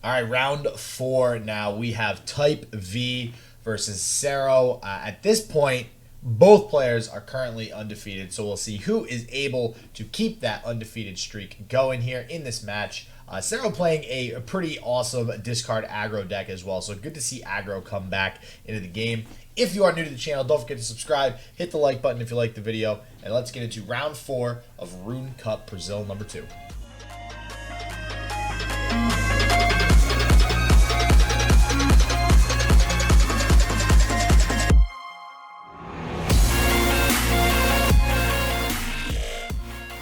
All right, round 4 now. We have TypeV versus Szerro. At this point, both players are currently undefeated, so we'll see who is able to keep that undefeated streak going here in this match. Szerro playing a pretty awesome discard aggro deck as well, so good to see aggro come back into the game. If you are new to the channel, don't forget to subscribe, hit the like button if you like the video, and let's get into round 4 of RuneCup Brazil number 2.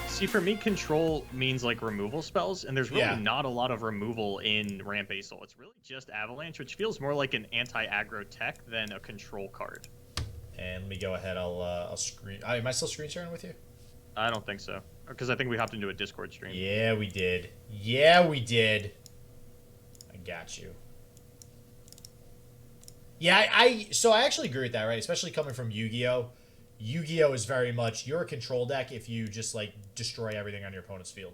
See, for me, control means like removal spells, and there's really not a lot of removal in Ramp Asol. It's really just Avalanche, which feels more like an anti-aggro tech than a control card. And let me go ahead. I'll screen. Am I still screen sharing with you? I don't think so, because I think we hopped into a Discord stream. Yeah, we did. Yeah, we did. I got you. Yeah, so I actually agree with that, right? Especially coming from Yu-Gi-Oh! Yu-Gi-Oh! Is very much, you're a control deck if you just, like, destroy everything on your opponent's field.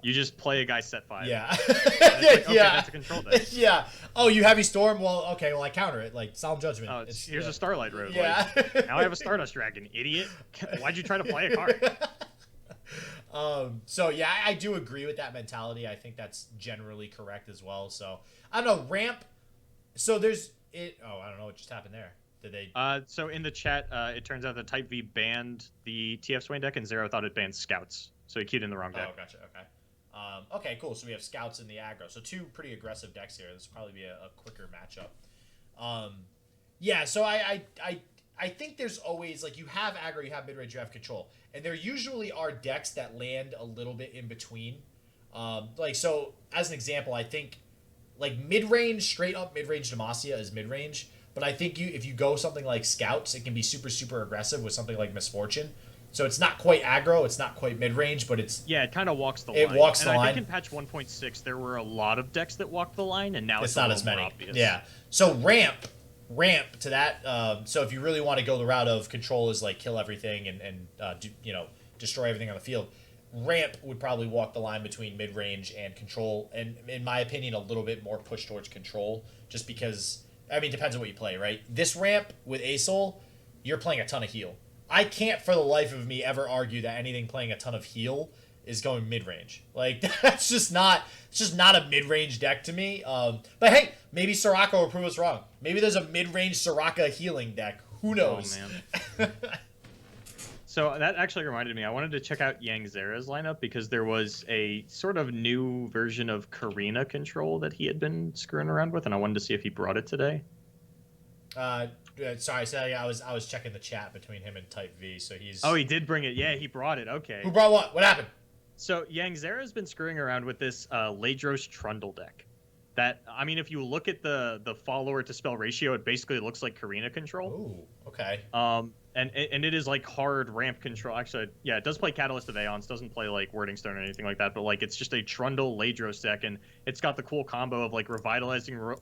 You just play a guy set 5. Yeah. Like, okay, that's a control deck. Yeah. Oh, you Heavy Storm? Well, okay, well, I counter it. Like, Solemn Judgment. Oh, here's a Starlight Road. Yeah. Like, now I have a Stardust Dragon, idiot. Why'd you try to play a card? So, yeah, I do agree with that mentality. I think that's generally correct as well. So, I don't know, Ramp. So, there's... Oh, I don't know what just happened there. Did they... So in the chat, it turns out that TypeV banned the TF Swain deck, and Szerro thought it banned Scouts. So he queued in the wrong deck. Oh, gotcha. Okay. Okay, cool. So we have Scouts in the aggro. So 2 pretty aggressive decks here. This will probably be a quicker matchup. Yeah, so I think there's always, like, you have aggro, you have mid-range, you have control. And there usually are decks that land a little bit in between. Like, so, as an example, I think, like, mid-range, straight-up mid-range Demacia is mid-range. But I think if you go something like Scouts, it can be super, super aggressive with something like Misfortune. So it's not quite aggro, it's not quite mid-range, but it's... Yeah, it kind of walks the line. It walks the line. And I think in patch 1.6, there were a lot of decks that walked the line, and now it's not as many. Obvious. Yeah. So ramp to that. So if you really want to go the route of control is like kill everything and destroy everything on the field, ramp would probably walk the line between mid-range and control, and in my opinion, a little bit more push towards control, just because... I mean, it depends on what you play, right? This ramp with Asol, you're playing a ton of heal. I can't for the life of me ever argue that anything playing a ton of heal is going mid-range. Like, that's just not... It's just not a mid-range deck to me. But hey, maybe Soraka will prove us wrong. Maybe there's a mid-range Soraka healing deck. Who knows? Oh, man. So that actually reminded me, I wanted to check out Yang Zera's lineup because there was a sort of new version of Karina control that he had been screwing around with, and I wanted to see if he brought it today. Sorry, I was checking the chat between him and TypeV, so he's... Oh, he did bring it. Yeah, he brought it. Okay. Who brought what? What happened? So Yang Zera's been screwing around with this Ladros Trundle deck. That, I mean, if you look at the follower to spell ratio, it basically looks like Karina control. Ooh, okay. And it is like hard ramp control. Actually, yeah, it does play Catalyst of Aeons. Doesn't play like Wording Stone or anything like that. But like, it's just a Trundle Ladros deck, and it's got the cool combo of like revitalizing Roar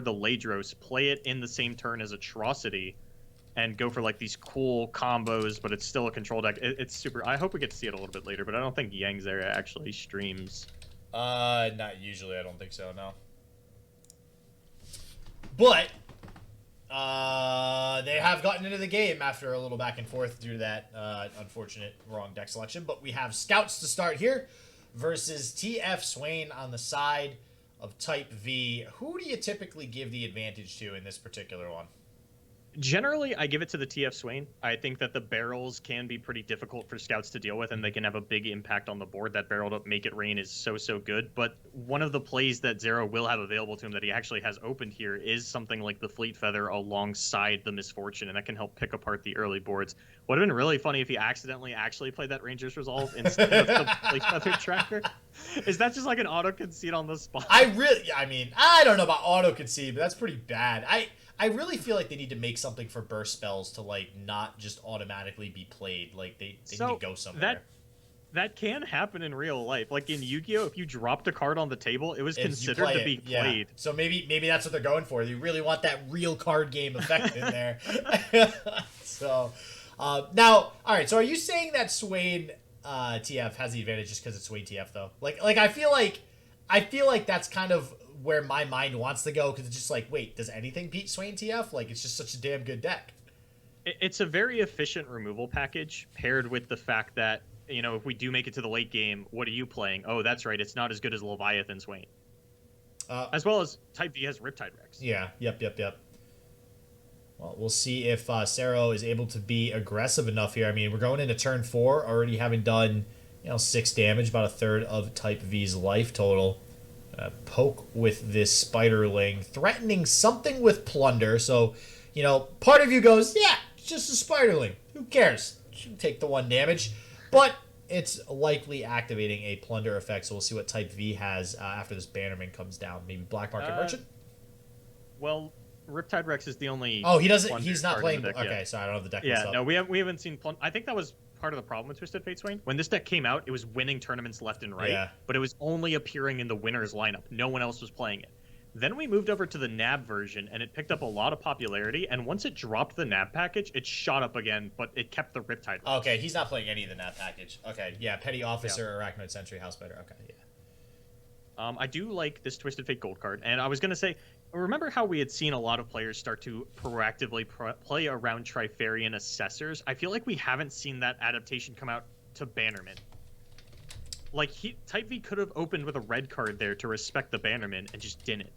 the Ladros, play it in the same turn as Atrocity, and go for like these cool combos. But it's still a control deck. It's super. I hope we get to see it a little bit later. But I don't think Yang Zera actually streams. Not usually. I don't think so. No. But. They have gotten into the game after a little back and forth due to that unfortunate wrong deck selection. But we have Scouts to start here versus TF Swain on the side of TypeV. Who do you typically give the advantage to in this particular one? Generally, I give it to the TF Swain. I think that the barrels can be pretty difficult for Scouts to deal with, and they can have a big impact on the board. That barrel to Make It Rain is so good. But one of the plays that Szerro will have available to him that he actually has opened here is something like the Fleet Feather alongside the Misfortune, and that can help pick apart the early boards. Would have been really funny if he accidentally actually played that Ranger's Resolve instead of the Fleet Feather Tracker. Is that just like an auto-concede on the spot? I mean, I don't know about auto-concede, but that's pretty bad. I really feel like they need to make something for burst spells to, like, not just automatically be played. Like, they need to go somewhere. That can happen in real life. Like, in Yu-Gi-Oh!, if you dropped a card on the table, it was considered to be played. Yeah. So maybe that's what they're going for. They really want that real card game effect in there. So, now, all right, so are you saying that Swain TF has the advantage just because it's Swain TF, though? Like, I feel like I feel like that's kind of where my mind wants to go, because it's just like, wait, does anything beat Swain TF? Like, it's just such a damn good deck. It's a very efficient removal package paired with the fact that, you know, if we do make it to the late game, what are you playing? Oh, that's right, it's not as good as Leviathan Swain. As well as Type V has Riptide Rex. Yeah, yep. Well, we'll see if Szerro is able to be aggressive enough here. I mean, we're going into turn 4, already having done, 6 damage, about a third of Type V's life total. Poke with this Spiderling, threatening something with Plunder. So, part of you goes, yeah, it's just a Spiderling. Who cares? Should take the 1 damage. But it's likely activating a Plunder effect, so we'll see what Type V has after this Bannerman comes down. Maybe Black Market Merchant? Well, Riptide Rex is the only... Oh, he's not playing... Okay, sorry, I don't have the deck myself. No, we haven't seen... I think that was part of the problem with Twisted Fate Swain. When this deck came out, it was winning tournaments left and right, but it was only appearing in the winner's lineup. No one else was playing it. Then we moved over to the NAB version, and it picked up a lot of popularity, and once it dropped the NAB package, it shot up again, but it kept the Riptide Rex. Okay, he's not playing any of the NAB package. Okay, yeah, Petty Officer, Arachnoid Sentry, House Spider. Okay, yeah. I do like this Twisted Fate Gold card, and I was going to say, remember how we had seen a lot of players start to proactively play around Trifarian Assessors? I feel like we haven't seen that adaptation come out to Bannerman. Like, Type V could have opened with a red card there to respect the Bannerman and just didn't.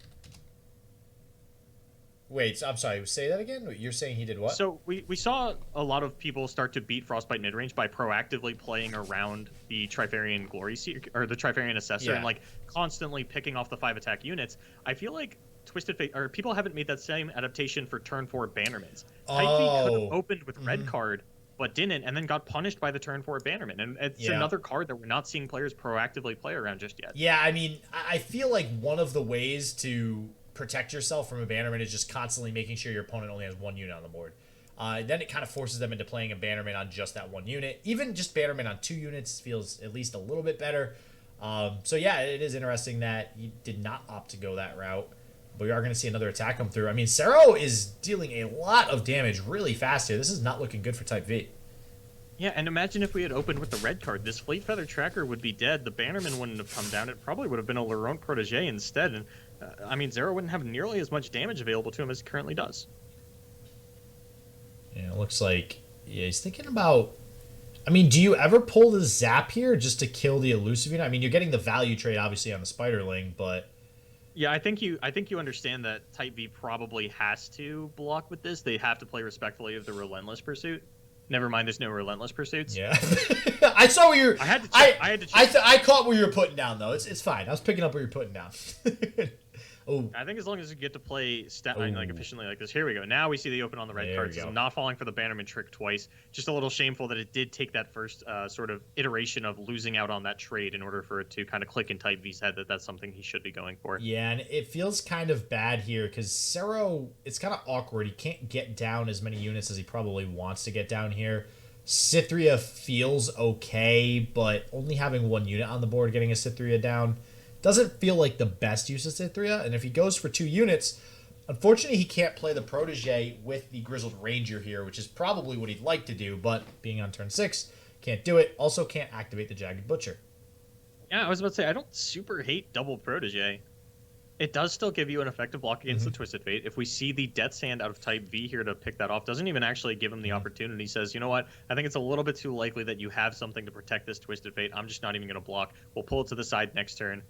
Wait, I'm sorry, say that again? You're saying he did what? So we saw a lot of people start to beat Frostbite midrange by proactively playing around the Trifarian Glory or the Trifarian Assessor and like constantly picking off the 5 attack units. I feel like Twisted Fate, or people haven't made that same adaptation for turn 4 Bannermans. Type V could have opened with red card, but didn't, and then got punished by the turn 4 Bannerman. And it's another card that we're not seeing players proactively play around just yet. Yeah, I mean, I feel like one of the ways to protect yourself from a Bannerman is just constantly making sure your opponent only has 1 unit on the board. Then it kind of forces them into playing a Bannerman on just that 1 unit. Even just Bannerman on 2 units feels at least a little bit better. So yeah, it is interesting that you did not opt to go that route. But we are going to see another attack come through. I mean, Szerro is dealing a lot of damage really fast here. This is not looking good for Type V. Yeah, and imagine if we had opened with the red card. This Fleet Feather Tracker would be dead. The Bannerman wouldn't have come down. It probably would have been a Laurent Protégé instead. And I mean, Szerro wouldn't have nearly as much damage available to him as he currently does. Yeah, it looks like he's thinking about... I mean, do you ever pull the Zap here just to kill the elusive unit? I mean, you're getting the value trade, obviously, on the Spiderling, but... Yeah, I think you understand that Type V probably has to block with this. They have to play respectfully of the Relentless Pursuit. Never mind, there's no Relentless Pursuits. Yeah. I saw where you're... I had to check. I caught where you were putting down, though. It's fine. I was picking up where you're putting down. Oh. I think as long as you get to play efficiently like this. Here we go. Now we see the open on the red cards. So I'm not falling for the Bannerman trick twice. Just a little shameful that it did take that first sort of iteration of losing out on that trade in order for it to kind of click in Type V's head that that's something he should be going for. Yeah, and it feels kind of bad here because Szerro, it's kind of awkward. He can't get down as many units as he probably wants to get down here. Cythria feels okay, but only having 1 unit on the board getting a Cythria down doesn't feel like the best use of Cythria, and if he goes for 2 units, unfortunately he can't play the Protégé with the Grizzled Ranger here, which is probably what he'd like to do, but being on turn 6, can't do it. Also can't activate the Jagged Butcher. Yeah, I was about to say, I don't super hate double Protégé. It does still give you an effective block against the Twisted Fate. If we see the Death's Hand out of Type V here to pick that off, doesn't even actually give him the opportunity. Says, you know what, I think it's a little bit too likely that you have something to protect this Twisted Fate. I'm just not even going to block. We'll pull it to the side next turn.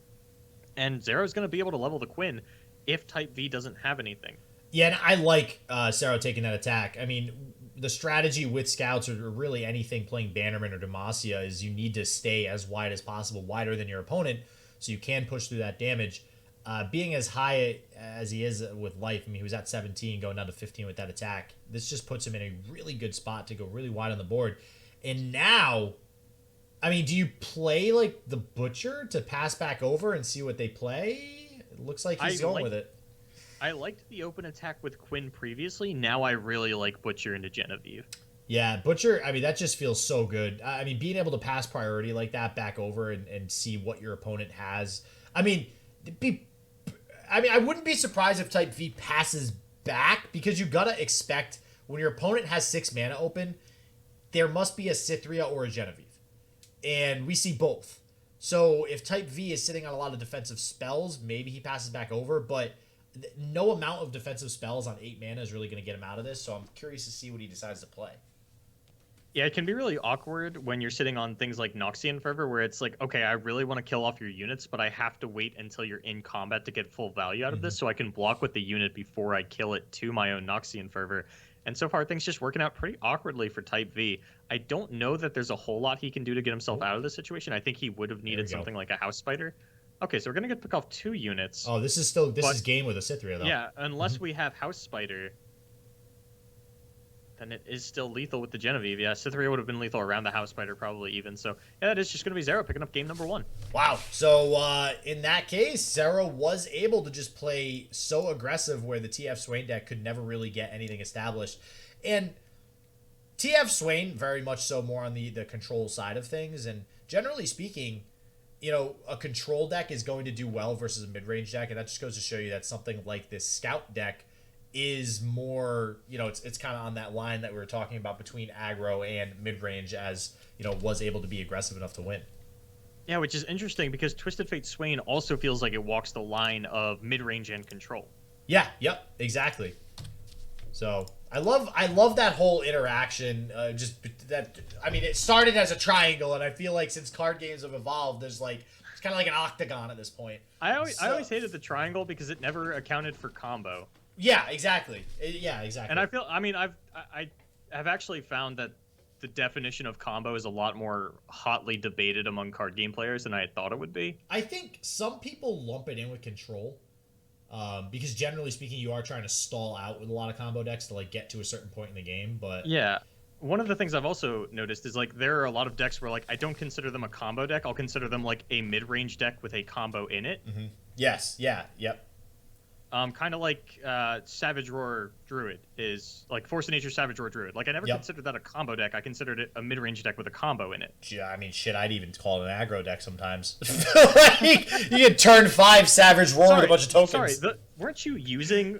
And Szerro's going to be able to level the Quinn if Type V doesn't have anything. Yeah, and I like Szerro taking that attack. I mean, the strategy with Scouts or really anything playing Bannerman or Demacia is you need to stay as wide as possible, wider than your opponent, so you can push through that damage. Being as high as he is with life, I mean, he was at 17 going down to 15 with that attack. This just puts him in a really good spot to go really wide on the board. And now... I mean, do you play, like, the Butcher to pass back over and see what they play? It looks like he's going with it. I liked the open attack with Quinn previously. Now I really like Butcher into Genevieve. Yeah, Butcher, I mean, that just feels so good. I mean, being able to pass priority like that back over and see what your opponent has. I mean, I wouldn't be surprised if Type V passes back, because you got to expect when your opponent has 6 mana open, there must be a Cythria or a Genevieve. And we see both. So if Type V is sitting on a lot of defensive spells, maybe he passes back over, but no amount of defensive spells on 8 mana is really going to get him out of this, so I'm curious to see what he decides to play. Yeah, it can be really awkward when you're sitting on things like Noxian Fervor, where it's like, okay, I really want to kill off your units, but I have to wait until you're in combat to get full value out of this, so I can block with the unit before I kill it to my own Noxian Fervor. And so far, things just working out pretty awkwardly for Type V. I don't know that there's a whole lot he can do to get himself out of this situation. I think he would have needed something like a House Spider. Okay, so we're going to get to pick off 2 units. Oh, this is game with a Cithria, though. Yeah, unless we have House Spider, then it is still lethal with the Genevieve. Yeah, Cithria would have been lethal around the House Spider probably even. So, yeah, that is just going to be Szerro picking up game number 1. Wow. So, in that case, Szerro was able to just play so aggressive where the TF Swain deck could never really get anything established. And TF Swain, very much so more on the control side of things. And generally speaking, you know, a control deck is going to do well versus a mid-range deck. And that just goes to show you that something like this Scout deck is more, you know, it's kind of on that line that we were talking about between aggro and mid-range, as, you know, was able to be aggressive enough to win. Yeah, which is interesting because Twisted Fate Swain also feels like it walks the line of mid-range and control. Yeah, yep, exactly. So I love that whole interaction. Just that, I mean, it started as a triangle, and I feel like since card games have evolved, there's like it's kind of like an octagon at this point. I always hated the triangle because it never accounted for combo. Yeah, exactly. And I feel, I mean, I have actually found that the definition of combo is a lot more hotly debated among card game players than I had thought it would be. I think some people lump it in with control, because generally speaking, you are trying to stall out with a lot of combo decks to like get to a certain point in the game. But yeah, one of the things I've also noticed is like there are a lot of decks where like I don't consider them a combo deck. I'll consider them like a mid-range deck with a combo in it. Mm-hmm. Yes. Yeah. Yep. Kind of like Savage Roar Druid is like Force of Nature Savage Roar Druid. Like I never considered that a combo deck. I considered it a mid-range deck with a combo in it. Yeah, I mean, shit, I'd even call it an aggro deck sometimes. Like, you can turn 5 Savage Roar with a bunch of tokens. Sorry, weren't you using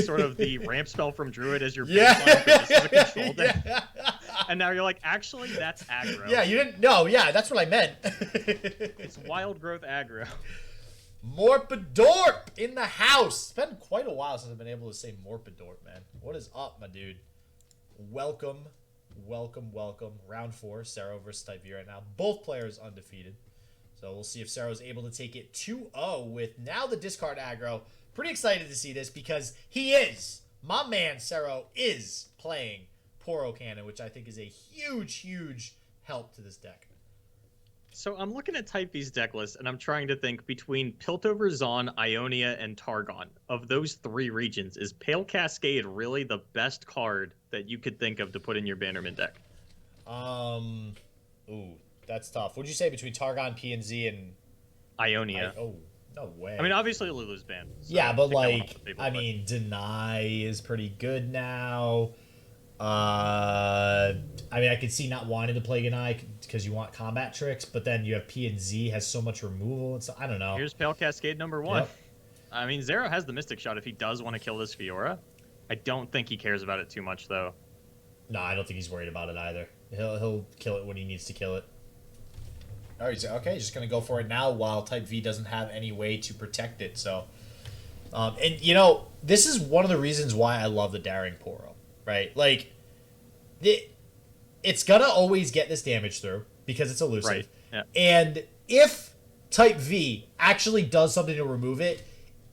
sort of the ramp spell from Druid as your baseline? This is a control deck. Yeah. And now you're like, actually, that's aggro. Yeah, you didn't. No, yeah, that's what I meant. It's wild growth aggro. Morpidorp in the house. It's been quite a while since I've been able to say Morpidorp, man. What is up, my dude? Welcome. Round 4, Szerro versus Type V right now. Both players undefeated. So we'll see if Szerro is able to take it 2-0 with now the discard aggro. Pretty excited to see this because my man Szerro is playing Poro Cannon, which I think is a huge help to this deck. So I'm looking at Type V's deck list, and I'm trying to think between Piltover, Zaun, Ionia, and Targon. Of those 3 regions, is Pale Cascade really the best card that you could think of to put in your Bannerman deck? Ooh, that's tough. What'd you say between Targon, PNZ, and Ionia? Oh, no way. I mean, obviously Lulu's banned. So yeah, but like, I mean, Deny is pretty good now. I mean, I could see not wanting to play Deny because you want combat tricks, but then you have PNZ has so much removal and stuff. I don't know. Here's Pale Cascade number 1. Yep. I mean, Szerro has the Mystic Shot if he does want to kill this Fiora. I don't think he cares about it too much, though. No, I don't think he's worried about it either. He'll kill it when he needs to kill it. All right, okay, just gonna go for it now while Type V doesn't have any way to protect it. So, and you know, this is one of the reasons why I love the Daring Poro, right? Like, it's gonna always get this damage through because it's elusive. Right. Yeah. And if Type V actually does something to remove it,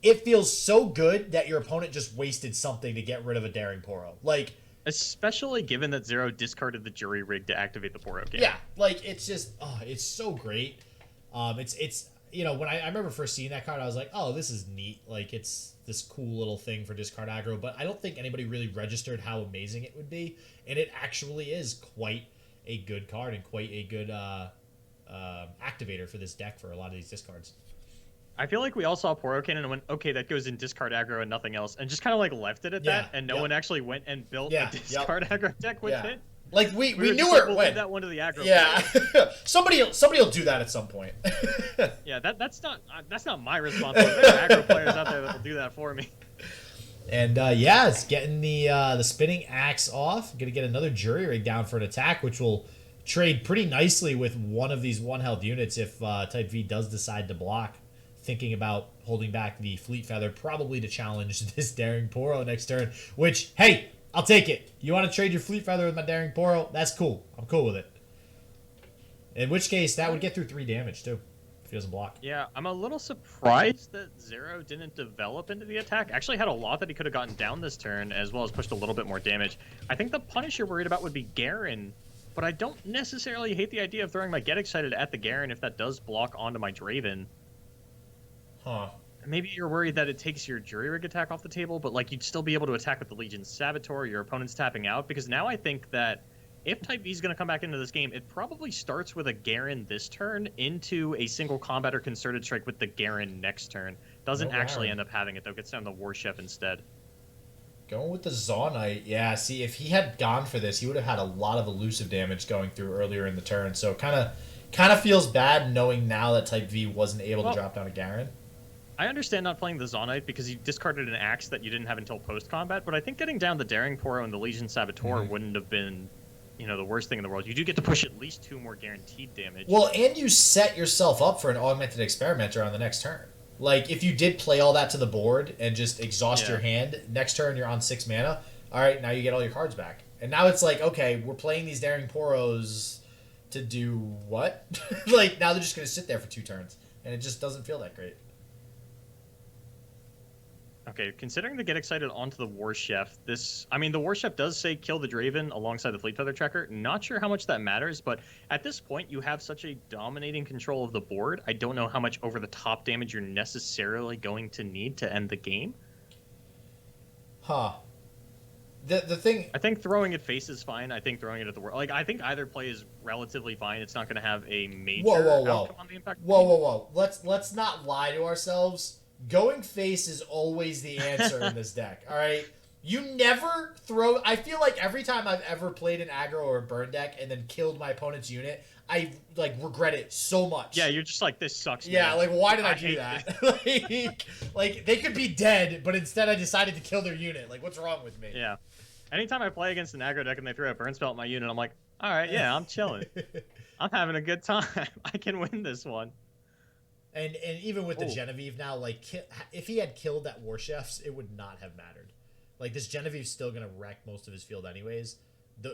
it feels so good that your opponent just wasted something to get rid of a Daring Poro. Like, especially given that Szerro discarded the Jury Rig to activate the Poro game. Yeah, like, it's just, it's so great. It's you know, when I remember first seeing that card, I was like, oh, this is neat. Like, it's this cool little thing for discard aggro, but I don't think anybody really registered how amazing it would be, and it actually is quite a good card and quite a good activator for this deck for a lot of these discards. I feel like we all saw Poro Cannon and went, okay, that goes in discard aggro and nothing else, and just kind of like left it at that, and no one actually went and built a discard aggro deck with it. Like we knew like, it we'll went. That one to the aggro. Yeah, somebody'll do that at some point. Yeah, that's not my responsibility. There are aggro players out there that will do that for me. And yeah, it's getting the spinning axe off. Gonna get another Jury Rig down for an attack, which will trade pretty nicely with one of these 1 health units if Type V does decide to block. Thinking about holding back the Fleet Feather, probably to challenge this Daring Poro next turn. Which, hey, I'll take it. You want to trade your Fleet Feather with my Daring Poro? That's cool. I'm cool with it. In which case, that would get through 3 damage, too. If he doesn't block. Yeah, I'm a little surprised that Szerro didn't develop into the attack. Actually had a lot that he could have gotten down this turn, as well as pushed a little bit more damage. I think the punish you're worried about would be Garen, but I don't necessarily hate the idea of throwing my Get Excited at the Garen if that does block onto my Draven. Huh. Maybe you're worried that it takes your Jury Rig attack off the table, but like you'd still be able to attack with the Legion's Saboteur, your opponent's tapping out, because now I think that if Type V is going to come back into this game, it probably starts with a Garen this turn into a single combat or concerted strike with the Garen next turn. Doesn't actually end up having it, though. Gets down to War Chef instead. Going with the Zaunite. Yeah, see, if he had gone for this, he would have had a lot of elusive damage going through earlier in the turn. So kind of feels bad knowing now that Type V wasn't able to drop down a Garen. I understand not playing the Zaunite because you discarded an axe that you didn't have until post-combat, but I think getting down the Daring Poro and the Legion Saboteur wouldn't have been, the worst thing in the world. You do get to push at least 2 more guaranteed damage. Well, and you set yourself up for an Augmented Experimenter on the next turn. Like, if you did play all that to the board and just exhaust your hand, next turn you're on 6 mana, all right, now you get all your cards back. And now it's like, okay, we're playing these Daring Poros to do what? Like, now they're just going to sit there for 2 turns, and it just doesn't feel that great. Okay, considering the Get Excited onto the War Chef, the War Chef does say kill the Draven alongside the Fleet Feather Tracker. Not sure how much that matters, but at this point, you have such a dominating control of the board. I don't know how much over-the-top damage you're necessarily going to need to end the game. Huh. The thing... I think throwing it face is fine. I think throwing it at the world... Like, I think either play is relatively fine. It's not going to have a major outcome on the impact. Whoa. Let's not lie to ourselves. Going face is always the answer in this deck, all right? You never throw... I feel like every time I've ever played an aggro or a burn deck and then killed my opponent's unit, I, regret it so much. Yeah, you're just like, this sucks, man. Yeah, why did I do that? like, they could be dead, but instead I decided to kill their unit. Like, what's wrong with me? Yeah. Anytime I play against an aggro deck and they throw a burn spell at my unit, I'm like, all right, yeah, I'm chilling. I'm having a good time. I can win this one. And even with the Genevieve now, if he had killed that War Chefs, it would not have mattered. Like, this Genevieve's still going to wreck most of his field anyways.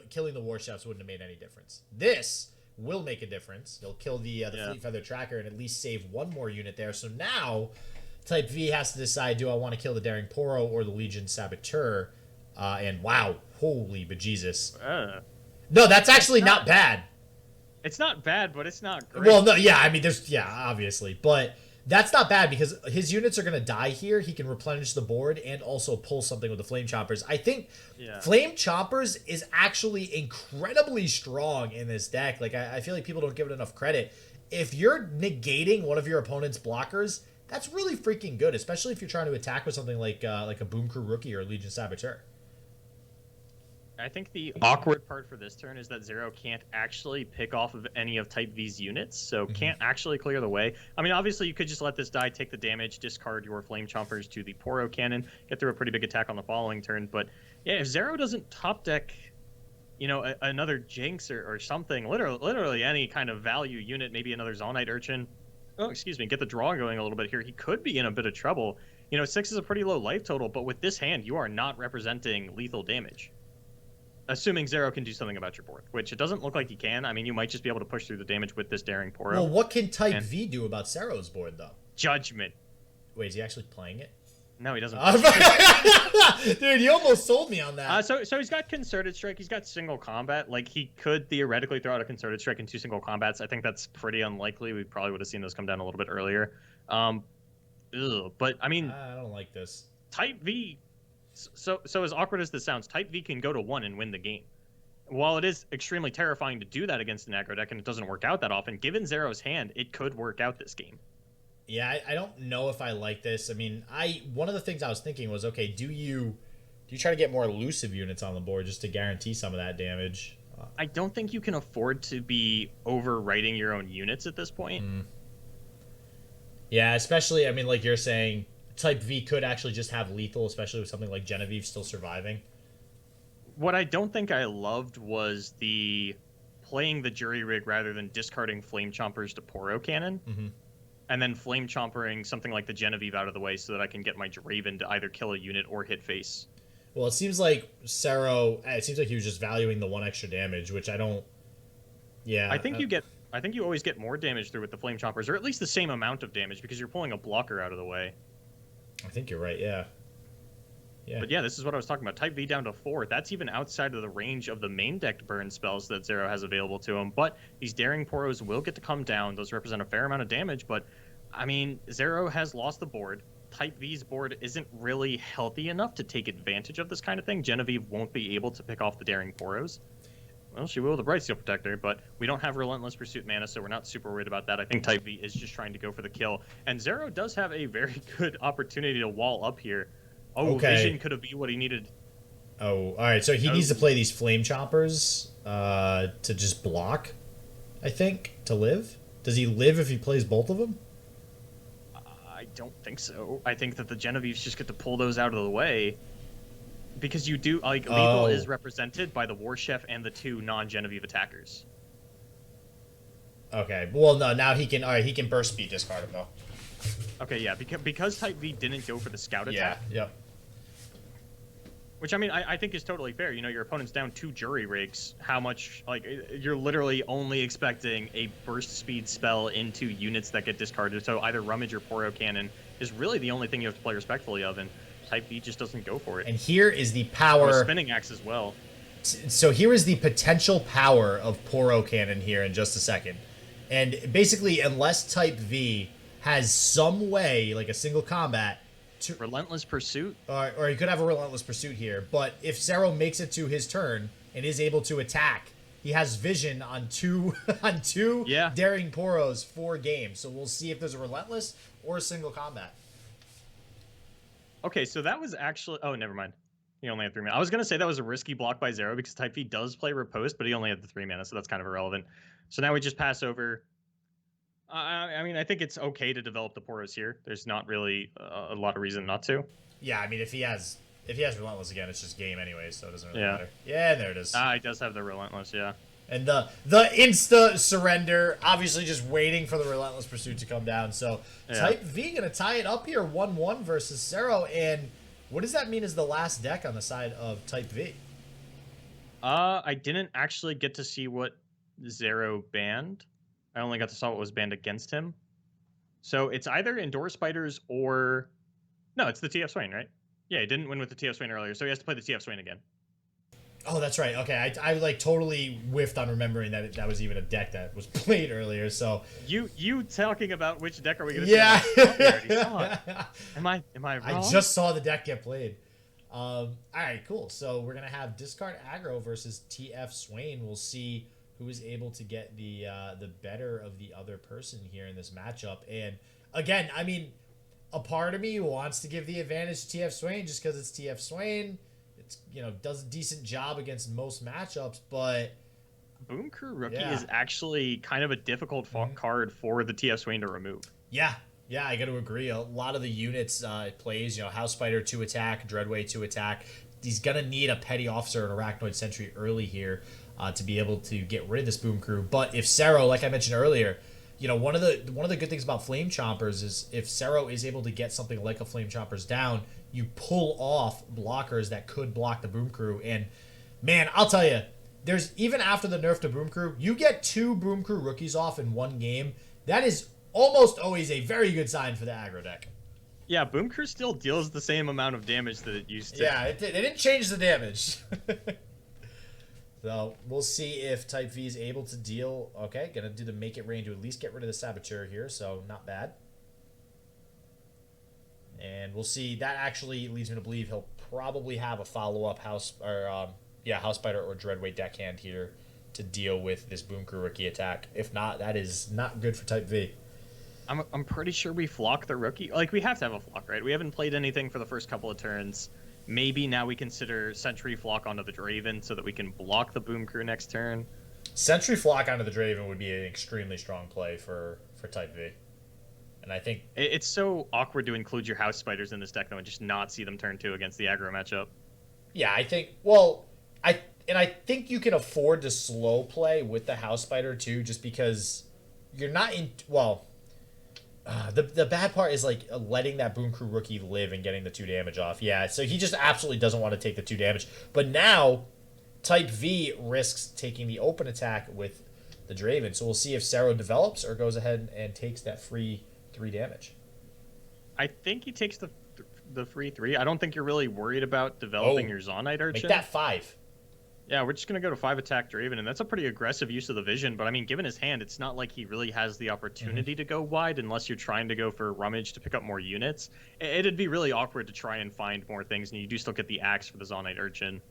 Killing the War Chefs wouldn't have made any difference. This will make a difference. He'll kill the Fleet Feather Tracker and at least save 1 more unit there. So now, Type V has to decide, do I want to kill the Daring Poro or the Legion Saboteur? And wow, holy bejesus. No, that's actually not bad. It's not bad, but it's not great. Well, no, yeah, I mean, obviously. But that's not bad because his units are going to die here. He can replenish the board and also pull something with the Flame Choppers. I think Flame Choppers is actually incredibly strong in this deck. Like, I feel like people don't give it enough credit. If you're negating one of your opponent's blockers, that's really freaking good, especially if you're trying to attack with something like a Boom Crew Rookie or a Legion Saboteur. I think the awkward part for this turn is that Szerro can't actually pick off of any of Type V's units, so can't actually clear the way. I mean, obviously, you could just let this die, take the damage, discard your Flame Chompers to the Poro Cannon, get through a pretty big attack on the following turn. But yeah, if Szerro doesn't top deck, another Jinx or something, literally any kind of value unit, maybe another Zaunite Urchin, get the draw going a little bit here, he could be in a bit of trouble. 6 is a pretty low life total, but with this hand, you are not representing lethal damage. Assuming Szerro can do something about your board, which it doesn't look like he can. I mean, you might just be able to push through the damage with this Daring Poro. Well, what can Type V do about Szerro's board, though? Judgment. Wait, is he actually playing it? No, he doesn't. Dude, you almost sold me on that. So he's got Concerted Strike. He's got Single Combat. Like, he could theoretically throw out a Concerted Strike in 2 single combats. I think that's pretty unlikely. We probably would have seen those come down a little bit earlier. But, I mean... I don't like this. Type V... So as awkward as this sounds, Type V can go to 1 and win the game. While it is extremely terrifying to do that against an aggro deck and it doesn't work out that often, given Szerro's hand, it could work out this game. Yeah, I don't know if I like this. I mean, one of the things I was thinking was, okay, do you try to get more elusive units on the board just to guarantee some of that damage? I don't think you can afford to be overwriting your own units at this point. Yeah, especially, I mean, like you're saying, Type V could actually just have lethal, especially with something like Genevieve still surviving. What I don't think I loved was the playing the Jury Rig rather than discarding Flame Chompers to Poro Cannon, and then Flame Chompering something like the Genevieve out of the way so that I can get my Draven to either kill a unit or hit face. Well, it seems like Szerro, it seems like he was just valuing the 1 extra damage, which I don't... Yeah. I think you always get more damage through with the Flame Chompers, or at least the same amount of damage, because you're pulling a blocker out of the way. I think you're right, yeah. Yeah. But yeah, this is what I was talking about. Type V down to 4. That's even outside of the range of the main decked burn spells that Szerro has available to him. But these Daring Poros will get to come down. Those represent a fair amount of damage. But, I mean, Szerro has lost the board. Type V's board isn't really healthy enough to take advantage of this kind of thing. Genevieve won't be able to pick off the Daring Poros. Well, she will with the Brightsteel Protector, but we don't have Relentless Pursuit mana, so we're not super worried about that. I think Type V is just trying to go for the kill. And Szerro does have a very good opportunity to wall up here. Oh, okay. Vision could have been what he needed. Oh, all right. So he needs to play these Flame Chompers to just block, I think, to live. Does he live if he plays both of them? I don't think so. I think that the Genevieves just get to pull those out of the way. Because you do, like, Lethal is represented by the War Chef and the 2 non-Genevieve attackers. Okay. Well, no, now he can, all right, he can burst speed discard him, though. Okay, yeah, because Type V didn't go for the Scout attack. Yeah, yep. Which, I mean, I think is totally fair. You know, your opponent's down 2 Jury Rigs. How much, like, you're literally only expecting a burst speed spell into units that get discarded. So either Rummage or Poro Cannon is really the only thing you have to play respectfully of, and Type V just doesn't go for it. And here is the power... Or Spinning Axe as well. So here is the potential power of Poro Cannon here in just a second. And basically, unless Type V has some way, like a single combat... Relentless Pursuit? Or he could have a Relentless Pursuit here. But if Szerro makes it to his turn and is able to attack, he has vision on two Daring Poros for games. So we'll see if there's a Relentless or a single combat. Okay, so that was actually... Oh, never mind. He only had 3 mana. I was going to say that was a risky block by Szerro because Type V does play Riposte, but he only had the 3 mana, so that's kind of irrelevant. So now we just pass over... I mean, I think it's okay to develop the Poros here. There's not really a lot of reason not to. Yeah, I mean, if he has Relentless again, it's just game anyways, so it doesn't really matter. Yeah, there it is. He does have the Relentless, yeah. And the insta surrender, obviously just waiting for the Relentless Pursuit to come down. So Type V gonna tie it up here 1-1 versus Szerro. And what does that mean is the last deck on the side of Type V? I didn't actually get to see what Szerro banned. I only got to saw what was banned against him. So it's either Endure Spiders or... No, it's the TF Swain, right? Yeah, he didn't win with the TF Swain earlier, so he has to play the TF Swain again. Oh, that's right. Okay, I like totally whiffed on remembering that that was even a deck that was played earlier. So you talking about which deck are we gonna? Yeah. Am I wrong? I just saw the deck get played. All right, cool. So we're gonna have discard aggro versus TF Swain. We'll see who is able to get the better of the other person here in this matchup. And again, I mean, a part of me wants to give the advantage to TF Swain just because it's TF Swain. It's, you know, does a decent job against most matchups, but Boom Crew Rookie is actually kind of a difficult card for the TF Swain to remove. Yeah, I got to agree. A lot of the units it plays, you know, House Spider to attack, Dreadway to attack. He's gonna need a Petty Officer and Arachnoid Sentry early here to be able to get rid of this Boom Crew. But if Szerro, like I mentioned earlier, you know, one of the good things about Flame Chompers is if Szerro is able to get something like a Flame Chompers down, you pull off blockers that could block the Boom Crew. And man, I'll tell you, there's even after the nerf to Boom Crew, you get 2 Boom Crew rookies off in one game. That is almost always a very good sign for the aggro deck. Yeah, Boom Crew still deals the same amount of damage that it used to. Yeah, it didn't change the damage. So we'll see if Type V is able to deal. Okay, gonna do the Make It Rain to at least get rid of the Saboteur here, so not bad. And we'll see. That actually leads me to believe he'll probably have a follow-up House Spider or Dreadway deckhand here to deal with this Boom Crew rookie attack. If not, that is not good for Type V. I'm pretty sure we flock the rookie. Like, we have to have a flock, right? We haven't played anything for the first couple of turns. Maybe now we consider Sentry Flock onto the Draven so that we can block the Boom Crew next turn. Sentry Flock onto the Draven would be an extremely strong play for Type V. And I think... It's so awkward to include your House Spiders in this deck, though, and just not see them turn 2 against the aggro matchup. Yeah, I think... Well, and I think you can afford to slow play with the House Spider too, just because you're not in. Well, the bad part is like letting that Boon Crew rookie live and getting the 2 damage off. Yeah, so he just absolutely doesn't want to take the 2 damage. But now, TypeV risks taking the open attack with the Draven. So we'll see if Szerro develops or goes ahead and takes that free 3 damage. I think he takes the free 3. I don't think you're really worried about developing your Zonite Urchin. Make that 5. Yeah, we're just going to go to 5 attack Draven, and that's a pretty aggressive use of the vision. But, I mean, given his hand, it's not like he really has the opportunity to go wide unless you're trying to go for Rummage to pick up more units. It'd be really awkward to try and find more things, and you do still get the Axe for the Zonite Urchin.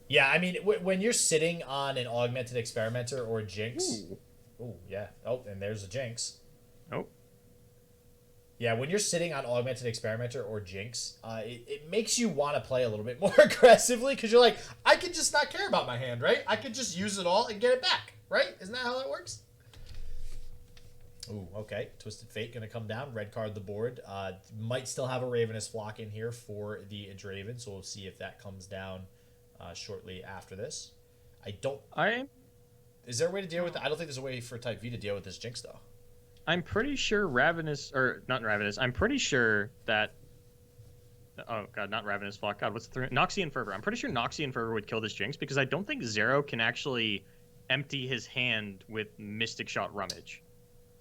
Yeah, I mean, when you're sitting on an Augmented Experimenter or Jinx... Ooh, yeah. Oh, and there's a Jinx. Oh. Yeah, when you're sitting on Augmented Experimenter or Jinx, it makes you want to play a little bit more aggressively because you're like, I could just not care about my hand, right? I could just use it all and get it back, right? Isn't that how that works? Ooh, okay. Twisted Fate going to come down. Red card the board. Might still have a Ravenous Flock in here for the Draven, so we'll see if that comes down shortly after this. Is there a way to deal with that? I don't think there's a way for Type V to deal with this Jinx, though. I'm pretty sure Ravenous, or not Ravenous, I'm pretty sure that, oh god, not Ravenous Flock, god, what's the Noxian Fervor. I'm pretty sure Noxian Fervor would kill this Jinx because I don't think Szerro can actually empty his hand with Mystic Shot Rummage.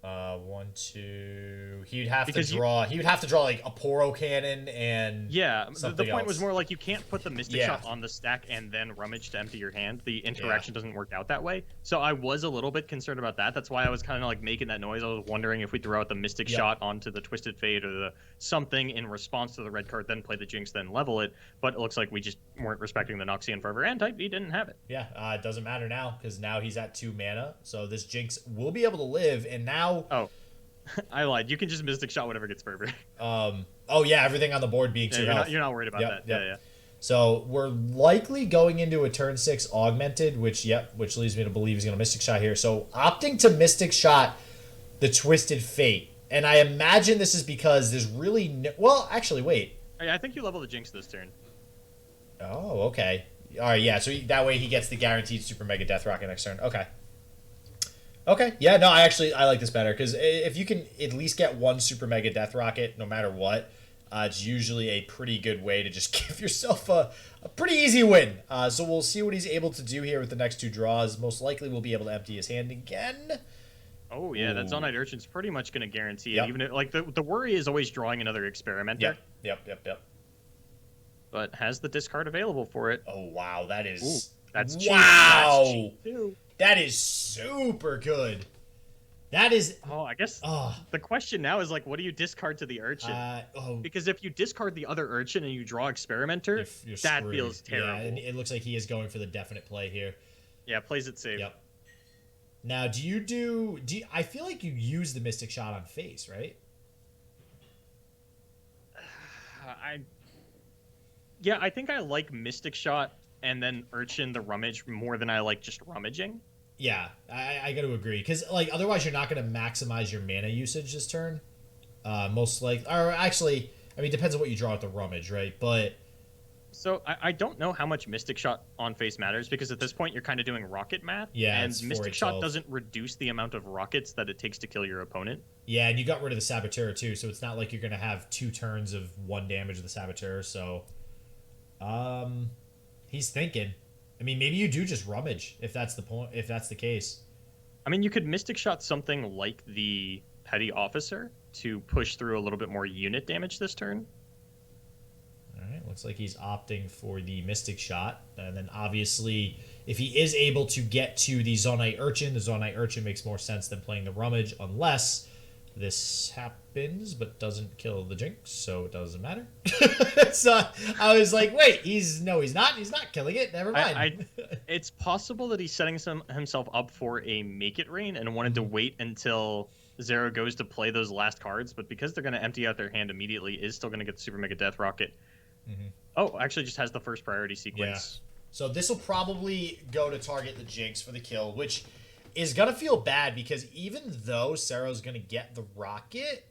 1, 2. He would have to draw like a Poro Cannon and the point was more like you can't put the Mystic Shot on the stack and then Rummage to empty your hand. The interaction doesn't work out that way. So I was a little bit concerned about that. That's why I was kind of like making that noise. I was wondering if we throw out the Mystic Shot onto the Twisted Fate or the something in response to the red card, then play the Jinx, then level it. But it looks like we just weren't respecting the Noxian Fervor, and Type V didn't have it. Yeah, it doesn't matter now because now he's at 2 mana. So this Jinx will be able to live, and now. Oh, I lied. You can just Mystic Shot whatever gets Fervor. Oh yeah, everything on the board being 2 health. You're not worried about that. Yeah. So we're likely going into a turn 6 augmented, which leads me to believe he's going to Mystic Shot here. So opting to Mystic Shot the Twisted Fate, and I imagine this is because there's really well, actually, wait. I think you level the Jinx this turn. Oh, okay. All right, yeah. So that way he gets the guaranteed Super Mega Death Rocket next turn. Okay. Okay, yeah, no, I like this better, because if you can at least get 1 Super Mega Death Rocket, no matter what, it's usually a pretty good way to just give yourself a pretty easy win. So we'll see what he's able to do here with the next 2 draws. Most likely we'll be able to empty his hand again. Oh, yeah, that Zonite Urchin's pretty much going to guarantee it. Even if, like, the worry is always drawing another Experimenter. Yep. But has the discard available for it. Oh, wow, that is... Ooh, that's cheap. Wow! That's cheap, too. That is super good. That is... Oh, I guess the question now is, like, what do you discard to the Urchin? Because if you discard the other Urchin and you draw Experimenter, you're that screwed. feels terrible. Yeah, and it looks like he is going for the definite play here. Yeah, plays it safe. Yep. Now, do you I feel like you use the Mystic Shot on face, right? I think I like Mystic Shot and then Urchin the Rummage more than I like just rummaging. Yeah, I got to agree, because like otherwise you're not going to maximize your mana usage this turn. Most likely, or actually, I mean, it depends on what you draw with the Rummage, right? But so I don't know how much Mystic Shot on face matters, because at this point you're kind of doing rocket math. Yeah, and Mystic Shot doesn't reduce the amount of rockets that it takes to kill your opponent. Yeah, and you got rid of the Saboteur too, so it's not like you're going to have 2 turns of 1 damage of the Saboteur. So, he's thinking. I mean, maybe you do just Rummage if that's the point. If that's the case. I mean, you could Mystic Shot something like the Petty Officer to push through a little bit more unit damage this turn. All right, looks like he's opting for the Mystic Shot. And then obviously, if he is able to get to the Zonite Urchin, the Zonite Urchin makes more sense than playing the Rummage, unless this happens but doesn't kill the Jinx, so it doesn't matter. So I was like, wait, he's not killing it. Never mind. It's possible that he's setting himself up for a Make It Rain and wanted to wait until Szerro goes to play those last cards, but because they're going to empty out their hand immediately, is still going to get the Super Mega Death Rocket. Oh, actually just has the first priority sequence. Yeah. So this will probably go to target the Jinx for the kill, which is going to feel bad because even though Szerro's going to get the rocket,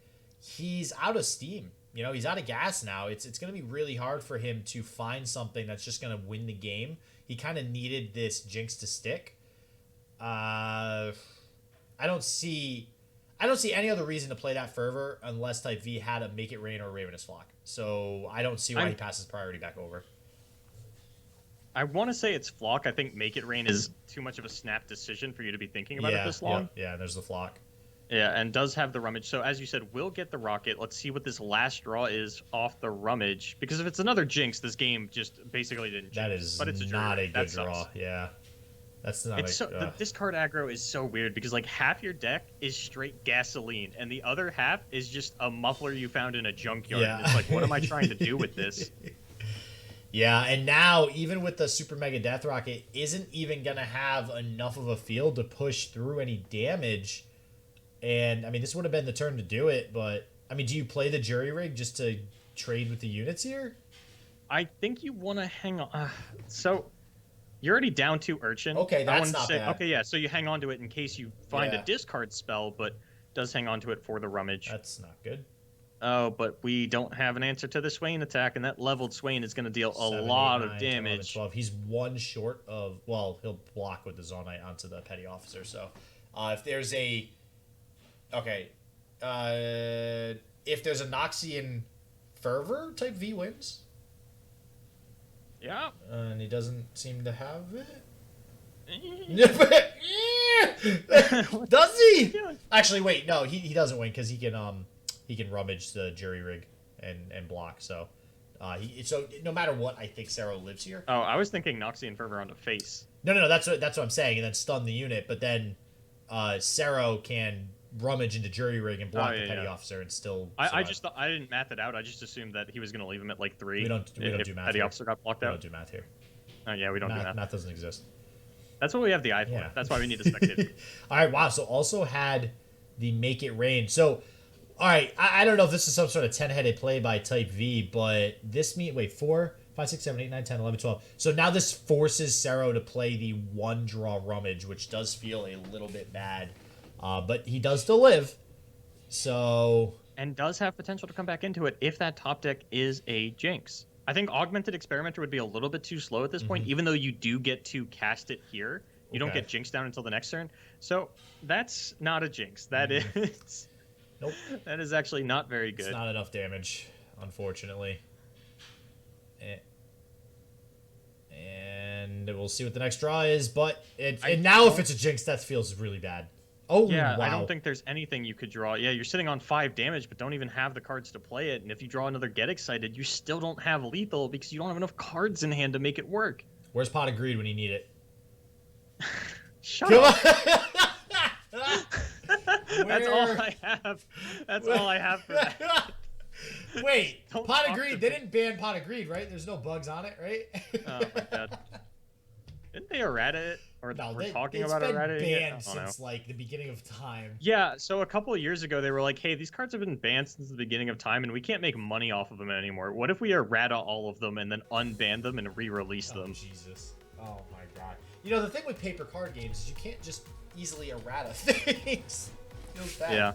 he's out of steam. You know, he's out of gas now. It's going to be really hard for him to find something that's just going to win the game. He kind of needed this Jinx to stick. I don't see any other reason to play that Fervor unless TypeV had a Make It Rain or Ravenous Flock. So I don't see why he passes priority back over. I want to say it's Flock. I think Make It Rain is too much of a snap decision for you to be thinking about it this long. Yeah, there's the Flock. Yeah, and does have the Rummage. So as you said, we'll get the Rocket. Let's see what this last draw is off the Rummage. Because if it's another Jinx, this game just basically didn't jinx. That is but it's not a good draw. Sucks. Yeah. That's not the discard aggro is so weird because like half your deck is straight gasoline and the other half is just a muffler you found in a junkyard. Yeah. It's like, what am I trying to do with this? Yeah, and now even with the Super Mega Death Rocket, isn't even gonna have enough of a field to push through any damage. And I mean, this would have been the turn to do it, but I mean, do you play the Jury Rig just to trade with the units here? I think you want to hang on. So you're already down 2 Urchin. Okay, that's not bad. Okay, yeah, so you hang on to it in case you find a discard spell, but does hang on to it for the Rummage. That's not good. Oh, but we don't have an answer to the Swain attack, and that leveled Swain is going to deal a lot of damage. 10, 11, 12. He's 1 short of, well, he'll block with the Zonite onto the Petty Officer. So if there's a, okay, if there's a Noxian Fervor, TypeV wins. Yeah. And he doesn't seem to have it. Does he? Actually, wait, no, he doesn't win because he can rummage the Jury Rig and block. So, so no matter what, I think Szerro lives here. Oh, I was thinking Noxian Fervor on the face. No, that's what I'm saying, and then stun the unit. But then Szerro can rummage into Jury Rig and block the Petty Officer and still. I just thought, I didn't math it out. I just assumed that he was going to leave him at like 3. We don't do math. Petty here. Officer got blocked out. We don't do math here. Oh yeah, we don't do math. Math doesn't exist. That's what we have the eye for. Yeah. That's why we need the spectator. All right, wow. So also had the Make It Rain. So, all right, I don't know if this is some sort of 10-headed play by TypeV, but this 4, 5, 6, 7, 8, 9, 10, 11, 12. So now this forces Szerro to play the 1-draw Rummage, which does feel a little bit bad. But he does still live. So... And does have potential to come back into it if that top deck is a Jinx. I think Augmented Experimenter would be a little bit too slow at this point, even though you do get to cast it here. You don't get Jinx down until the next turn. So that's not a Jinx. That is... Nope. That is actually not very good. It's not enough damage, unfortunately. And we'll see what the next draw is, but now if it's a Jinx, that feels really bad. Oh, yeah, wow. I don't think there's anything you could draw. Yeah, you're sitting on 5 damage, but don't even have the cards to play it. And if you draw another Get Excited, you still don't have lethal because you don't have enough cards in hand to make it work. Where's Pot of Greed when you need it? Shut up. That's all I have. That's all I have for that. Wait, Pot of Greed. They didn't ban Pot of Greed, right? There's no bugs on it, right? Oh my god. Didn't they errata it? Or no, we're talking about errata it? It's been banned since like the beginning of time. Yeah, so a couple of years ago they were like, hey, these cards have been banned since the beginning of time and we can't make money off of them anymore. What if we errata all of them and then unban them and re-release them? Jesus. Oh my god. You know, the thing with paper card games is you can't just easily errata things. Feels bad. Yeah.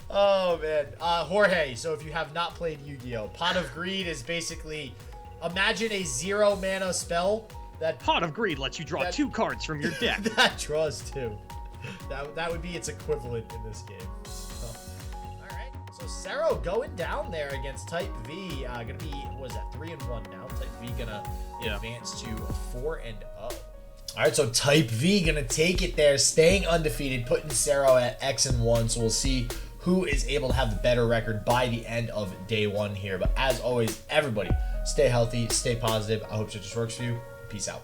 Oh man. Jorge, so if you have not played Yu-Gi-Oh! Pot of Greed is basically, imagine a 0 mana spell that... Pot of Greed lets you draw 2 cards from your deck. That draws 2. That would be its equivalent in this game. Alright, so Szerro going down there against TypeV. Gonna be, what is that, 3-1 now. TypeV gonna advance to 4-0. Alright, so TypeV gonna take it there, staying undefeated, putting Szerro at X-1. So we'll see who is able to have the better record by the end of day 1 here. But as always, everybody, stay healthy, stay positive. I hope it just works for you. Peace out.